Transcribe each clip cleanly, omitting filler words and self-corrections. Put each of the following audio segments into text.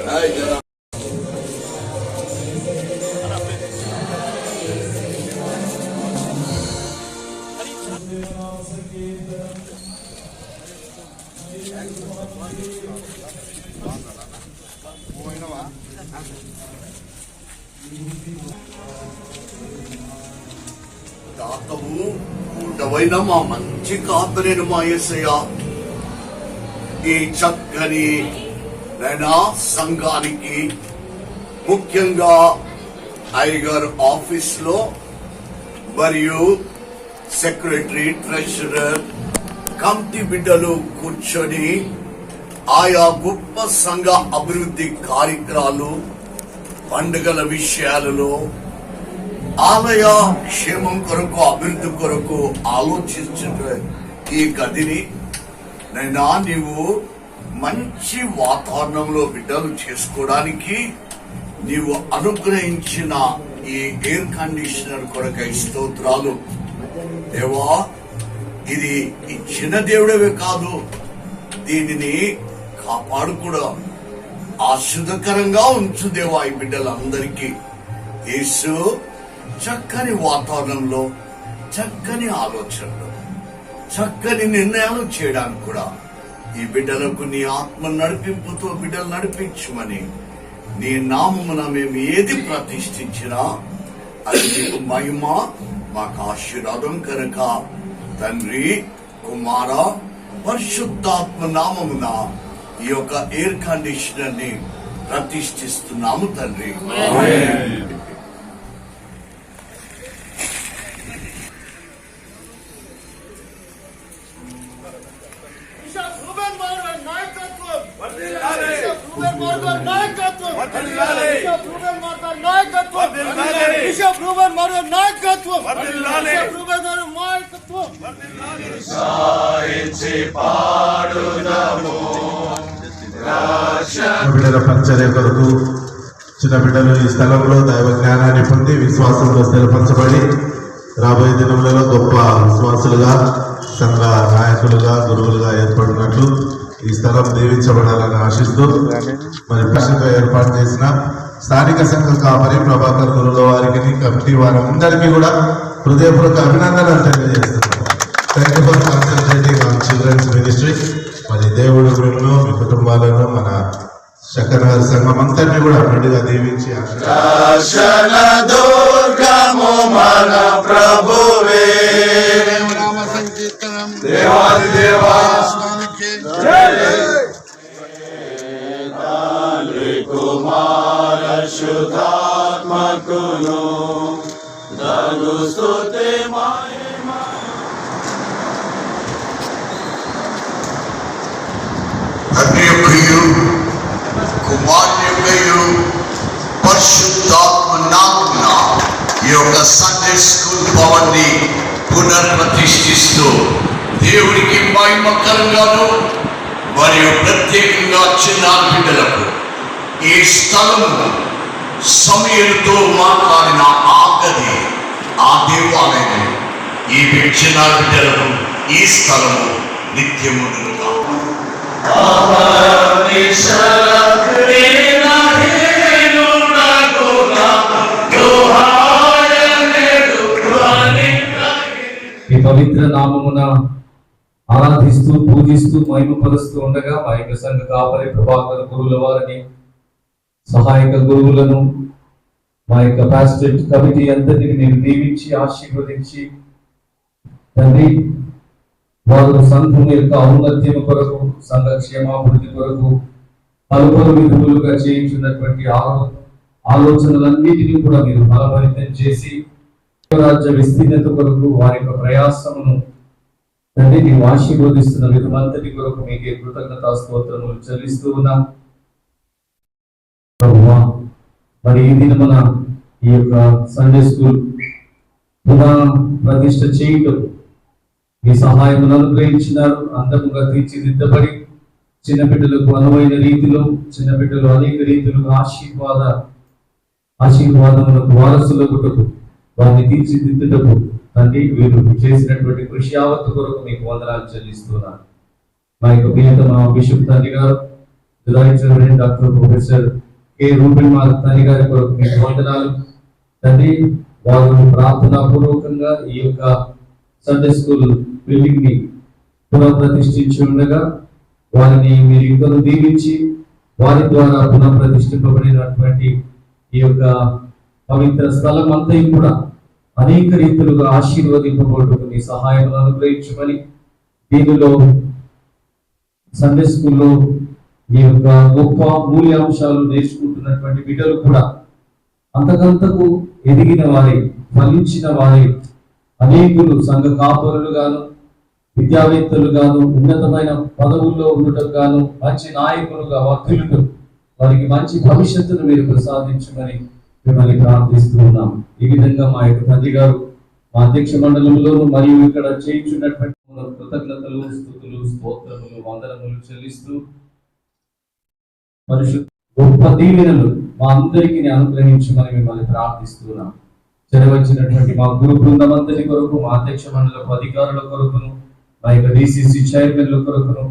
నాయకత్వం దాతము ఉండవైన మా మంచి కాపరిని మా యేసయ్య ఈ చక్కని నైనా సంఘానికి ముఖ్యంగా అయ్యగారు ఆఫీస్ లో మరియు సెక్రటరీ ట్రెజరర్ కమిటీ బిడ్డలు కూర్చొని ఆయా గొప్ప సంఘ అభివృద్ధి కార్యక్రమాలు పండుగల విషయాలలో ఆలయ క్షేమం కొరకు అభివృద్ధి కొరకు ఆలోచించిన ఈ గదిని నైనా నీవు మంచి వాతావరణంలో బిడ్డలు చేసుకోవడానికి నీవు అనుగ్రహించిన ఈ ఎయిర్ కండిషనర్ కొరకై స్తోత్రాలు దేవా. ఇది ఇచ్చిన దేవుడవే కాదు, దీనిని కాపాడు కూడా ఆశుద్ధకరంగా ఉంచు దేవా ఈ బిడ్డలందరికీ. యేసు చక్కని వాతావరణంలో చక్కని ఆలోచనలు చక్కని నిర్ణయాలు చేయడానికి కూడా ఈ బిడ్డలకు నీ ఆత్మ నడిపింపుతో బిడ్డలు నడిపించమని నీ నామమున మేము ఏది ప్రతిష్ఠించినా అది నీకు మహిమ మాకు ఆశీర్వాదం కనుక తండ్రి కుమార పరిశుద్ధాత్మ నామమున ఈ యొక్క ఎయిర్ కండిషనర్ ని ప్రతిష్ఠిస్తున్నాము తండ్రి. బిడ్డల పరిచర్య కొరకు చిన్న బిడ్డలు ఈ స్థలంలో దైవ జ్ఞానాన్ని పొంది విశ్వాసంలో స్థిరపరచబడి రాబోయే దినములలో గొప్ప విశ్వాసులుగా సంఘ నాయకులుగా గురువులుగా ఏర్పడినట్లు ఈ స్థలం దీవించబడాలని ఆశిస్తూ మరి ప్రశ్నగా ఏర్పాటు చేసిన స్థానిక సంఘ కాపరి ప్రభాకర్ గురువుల వారికి కమిటీ వారందరికీ కూడా హృదయపూర్వక అభినందనలు తెలియజేస్తున్నాను. Thank you for concentrating on children's ministry. మరి దేవుడు గురువులు మీ కుటుంబాలను మన శంకరనగర్ సంఘం అంతటిని కూడా అభివృద్ధిగా దీవించి శుద్ధాత్మకును దగు స్తుతి తండ్రియు కుమారుడు పరిశుద్ధాత్మ నామమున ఈ యొక్క సండే స్కూల్ భవన్ ని పునర్ప్రతిష్ఠిస్తూ దేవుడికి మహిమకరంగాను మరియు ప్రత్యేకంగా చిన్న బిడ్డలకు ఈ స్థలము సమయంతో మాట్లాడిన ఆగది ఆ దేవాలయం ఈ చిన్న బిడ్డలకు ఈ స్థలము నిత్యము ఈ పవిత్ర నామమున ఆరాధిస్తూ పూజిస్తూ మహిమపరుస్తూ ఉండగా మా యొక్క సంఘ కాపరి ప్రభాకర్ గురువుల వారిని సహాయక గురువులను మా యొక్క పాస్టరేట్ కమిటీ అందరినీ నేను దీవించి ఆశీర్వదించి తండ్రి వారు సంఘం యొక్క ఔన్నత్యం కొరకు సంఘ క్షేమాభివృద్ధి కొరకు పలుపలు విధులుగా చేయించున్నటువంటి ఆలోచనలన్నిటినీ కూడా మీరు బలపరితం చేసి రాజ్య విస్తీర్ణత కొరకు వారి యొక్క ప్రయాసమును తండ్రి నీవు ఆశీర్వదిస్తున్న విధమంతటి కొరకు మీకే కృతజ్ఞతా స్తోత్రములు చెల్లిస్తూ ఉన్నా. మరి ఈ దినమున ఈ యొక్క సండే స్కూల్ పునః ప్రతిష్ఠ చేయటం మీ సహాయమును అనుగ్రహించినారు. అంతముగా తీర్చిదిద్దబడి చిన్న బిడ్డలకు అనువైన రీతిలో, చిన్న బిడ్డలు అనేక రీతిలో ఆశీర్వాదములకు వారసులగుటకు వారిని తీర్చిదిద్దుటకు తండ్రి వీరు చేసినటువంటి కృషి యావత్తు కొరకు మీకు వందనాలు చెల్లిస్తున్నాను. మా యొక్క ప్రియతమ బిషప్ తండ్రి గారు, డాక్టర్ ప్రొఫెసర్ కె రూబెన్ మార్ తండ్రి గారి కొరకు మీకు వందనాలు తండ్రి. వారు ప్రార్థనాపూర్వకంగా ఈ యొక్క సండే స్కూల్ బిల్డింగ్ ని పునఃప్రతిష్ఠించి ఉండగా వారిని మీరు ఇంకను దీవించి వారి ద్వారా పునఃప్రతిష్ఠింపబడినటువంటి ఈ యొక్క పవిత్ర స్థలం అంతా కూడా అనేక రీతులుగా ఆశీర్వదింపబడుటకు మీ సహాయం అనుగ్రహించమని, దీనిలో సండే స్కూల్లో ఈ యొక్క గొప్ప మూల్యాంశాలు నేర్చుకుంటున్నటువంటి బిడ్డలు కూడా అంతకంతకు ఎదిగిన వారి, ఫలించిన వారి, అనేకులు సంఘ కాపరులుగాను, విద్యావేత్తలుగాను, ఉన్నతమైన పదవుల్లో ఉండటం గాను, మంచి నాయకులుగా వర్ధిల్లుతూ వారికి మంచి భవిష్యత్తును మీరు ప్రసాదించమని మిమ్మల్ని ప్రార్థిస్తూ ఉన్నాం. ఈ విధంగా మా యొక్క తండ్రి గారు మా అధ్యక్ష మండలంలోను మరియు ఇక్కడ చేయించున్నటువంటి కృతజ్ఞతలు, స్తుతులు, స్తోత్రములు, వందనములు చెల్లిస్తూ గొప్ప దీవెనలు మా అందరికీ అనుగ్రహించమని మిమ్మల్ని ప్రార్థిస్తున్నాం. చెరవచ్చినటువంటి మా గురు బృందం అంతటి కొరకు, మా అధ్యక్ష మండలపు అధికారుల కొరకును, మా యొక్క డిసిసి చైర్మన్ల కొరకును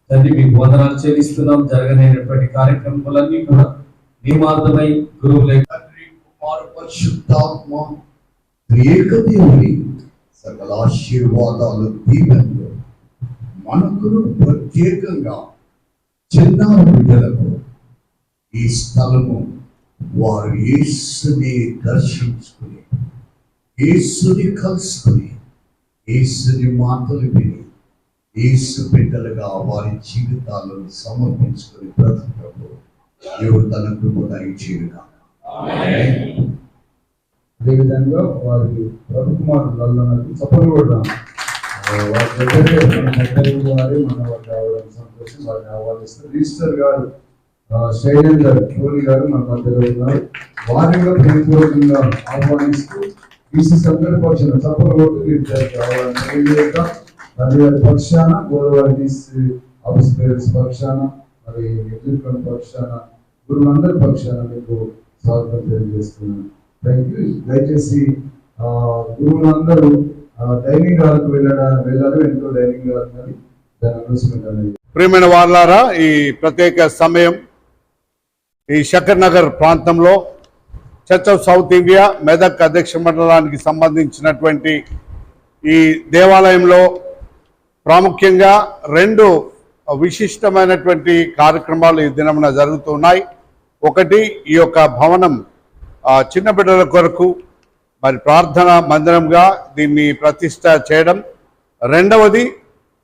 తండ్రి మీకు వందనాలు చెల్లిస్తున్నాం. జరగనైనటువంటి కార్యక్రమాలన్నీ కూడా నియమార్థమై గురువులై తండ్రి, కుమార, పరిశుద్ధాత్మ త్రియేక దేవుని సకల ఆశీర్వాదాలు, దీవెనలు మనకును ప్రత్యేకంగా చిన్న బిడ్డలకు ఈ స్థలము వారు యేసుని దర్శించుకుని, యేసుని కలుసుకుని, యేసుని మాటలు విని, యేసు బిడ్డలుగా వారి జీవితాలను సమర్పించుకుని బ్రతుకుటకు దేవుడు తన కృప దయచేయుగా. అదేవిధంగా వారికి ప్రభుకుమారు లల్లనకు చప్పలు కూడా వారి దగ్గరే వారి మన వారికి రావడం సంతోషం. వారిని ఆహ్వానిస్తారు. రిజిస్టర్ గారు శైలేందర్ టోనీ గారు మన మధ్యలో ఉన్నారు. వారిని కూడా ప్రేమపూర్వకంగా ఆహ్వానిస్తూ బీసీ సంఘటన పక్షాన చప్పలు కొట్టు వీరికి ఆహ్వానిస్తాం. మరి వారి పక్షాన గోదావరి బీసీ ఆఫీస్ పేరెంట్స్ పక్షాన, మరి ఎదుర్కొన్న పక్షాన, గురువులందరి పక్షాన మీకు స్వాగతం తెలియజేస్తున్నాను. Thank you. దయచేసి గురువులందరూ డైనింగ్ హాల్కి వెళ్ళాలి. ఎంతో డైనింగ్ హాల్ దాని అనౌన్స్మెంట్ అనేది. ప్రియమైన వారులారా, ఈ ప్రత్యేక సమయం ఈ శంకర్ నగర్ ప్రాంతంలో church of south India Medak అధ్యక్ష మండలానికి సంబంధించినటువంటి ఈ దేవాలయంలో ప్రాముఖ్యంగా రెండు విశిష్టమైనటువంటి కార్యక్రమాలు ఈ దినమున జరుగుతున్నాయి. ఒకటి, ఈ యొక్క భవనం చిన్న బిడ్డల కొరకు మరి ప్రార్థన మందిరంగా దీన్ని ప్రతిష్ట చేయడం. రెండవది,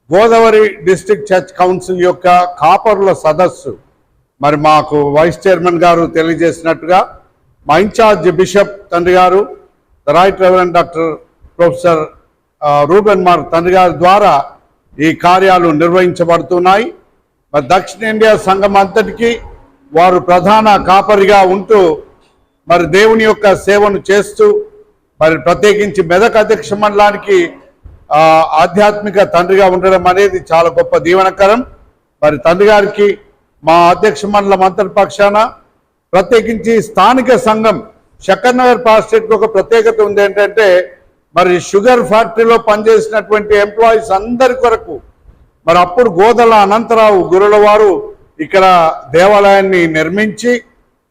గోదావరి డిస్ట్రిక్ట్ చర్చ్ కౌన్సిల్ యొక్క కాపరుల సదస్సు. మరి మాకు వైస్ చైర్మన్ గారు తెలియజేసినట్టుగా మా ఇన్ఛార్జ్ బిషప్ తండ్రి గారు, the right reverend doctor professor Reuben మార్ తండ్రి గారి ద్వారా ఈ కార్యాలు నిర్వహించబడుతున్నాయి. మరి దక్షిణ ఇండియా సంఘం అంతటికీ వారు ప్రధాన కాపరిగా ఉంటూ మరి దేవుని యొక్క సేవను చేస్తూ, మరి ప్రత్యేకించి మెదక్ అధ్యక్ష మండలానికి ఆధ్యాత్మిక తండ్రిగా ఉండడం అనేది చాలా గొప్ప దీవెనకరం. మరి తండ్రి గారికి మా అధ్యక్ష మండలం అంతటి పక్షాన, ప్రత్యేకించి స్థానిక సంఘం శంకర్ నగర్ పాస్టేట్కి ఒక ప్రత్యేకత ఉంది. ఏంటంటే మరి షుగర్ ఫ్యాక్టరీలో పనిచేసినటువంటి ఎంప్లాయీస్ అందరి కొరకు మరి అప్పుడు గోదల అనంతరావు గురుల వారు ఇక్కడ దేవాలయాన్ని నిర్మించి,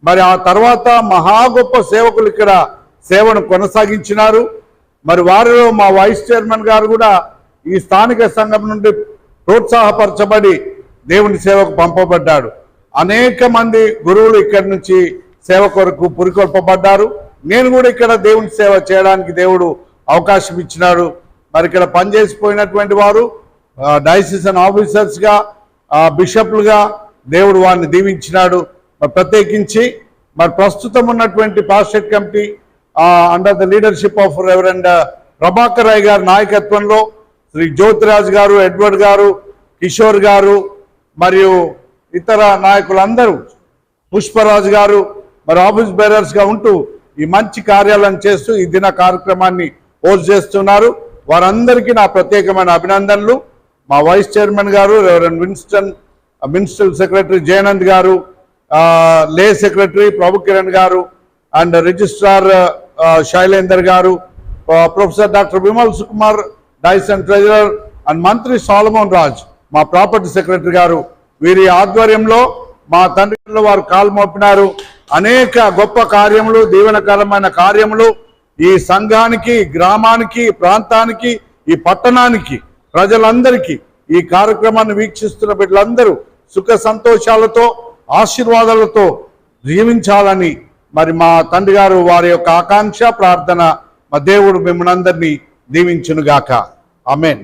మరి ఆ తర్వాత మహా గొప్ప సేవకులు ఇక్కడ సేవను కొనసాగించినారు. మరి వారిలో మా వైస్ చైర్మన్ గారు కూడా ఈ స్థానిక సంఘం నుండి ప్రోత్సాహపరచబడి దేవుని సేవకు పంపబడ్డాడు. అనేక మంది గురువులు ఇక్కడి నుంచి సేవ కొరకు పురికొల్పబడ్డారు. నేను కూడా ఇక్కడ దేవుని సేవ చేయడానికి దేవుడు అవకాశం ఇచ్చినాడు. మరి ఇక్కడ పనిచేసిపోయినటువంటి వారు డైసిషన్ ఆఫీసర్స్గా, బిషప్లుగా దేవుడు వారిని దీవించినాడు. ప్రత్యేకించి మరి ప్రస్తుతం ఉన్నటువంటి pastorate committee under the leadership of reverend Prabhakar Rai గారి నాయకత్వంలో శ్రీ జ్యోతిరాజ్ గారు, ఎడ్వర్డ్ గారు, కిషోర్ గారు మరియు ఇతర నాయకులందరూ, పుష్పరాజు గారు, మరి ఆఫీస్ బేరర్స్గా ఉంటూ ఈ మంచి కార్యాలను చేస్తూ ఈ దిన కార్యక్రమాన్ని హోస్ట్ చేస్తున్నారు. వారందరికీ నా ప్రత్యేకమైన అభినందనలు. మా వైస్ చైర్మన్ గారు రెవరెండ్ మినిస్ట్రల్ సెక్రటరీ జయనంద్ గారు, లే సెక్రటరీ ప్రభు కిరణ్ గారు, అండ్ రిజిస్ట్రార్ శైలేందర్ గారు, professor doctor Vimal Sukumar, Dyson treasurer, and మంత్రి సాలమోన్ రాజ్, మా ప్రాపర్టీ సెక్రటరీ గారు, వీరి ఆధ్వర్యంలో మా తండ్రిలో వారు కాలు మోపినారు. అనేక గొప్ప కార్యములు, దీవెనకరమైన కార్యములు ఈ సంఘానికి, గ్రామానికి, ప్రాంతానికి, ఈ పట్టణానికి, ప్రజలందరికీ ఈ కార్యక్రమాన్ని వీక్షిస్తున్న బిడ్డలందరూ సుఖ సంతోషాలతో, ఆశీర్వాదాలతో జీవించాలని మరి మా తండ్రి గారు వారి యొక్క ఆకాంక్ష, ప్రార్థన. మా దేవుడు మిమ్మల్ని అందరినీ దీవించునుగాక. ఆమేన్.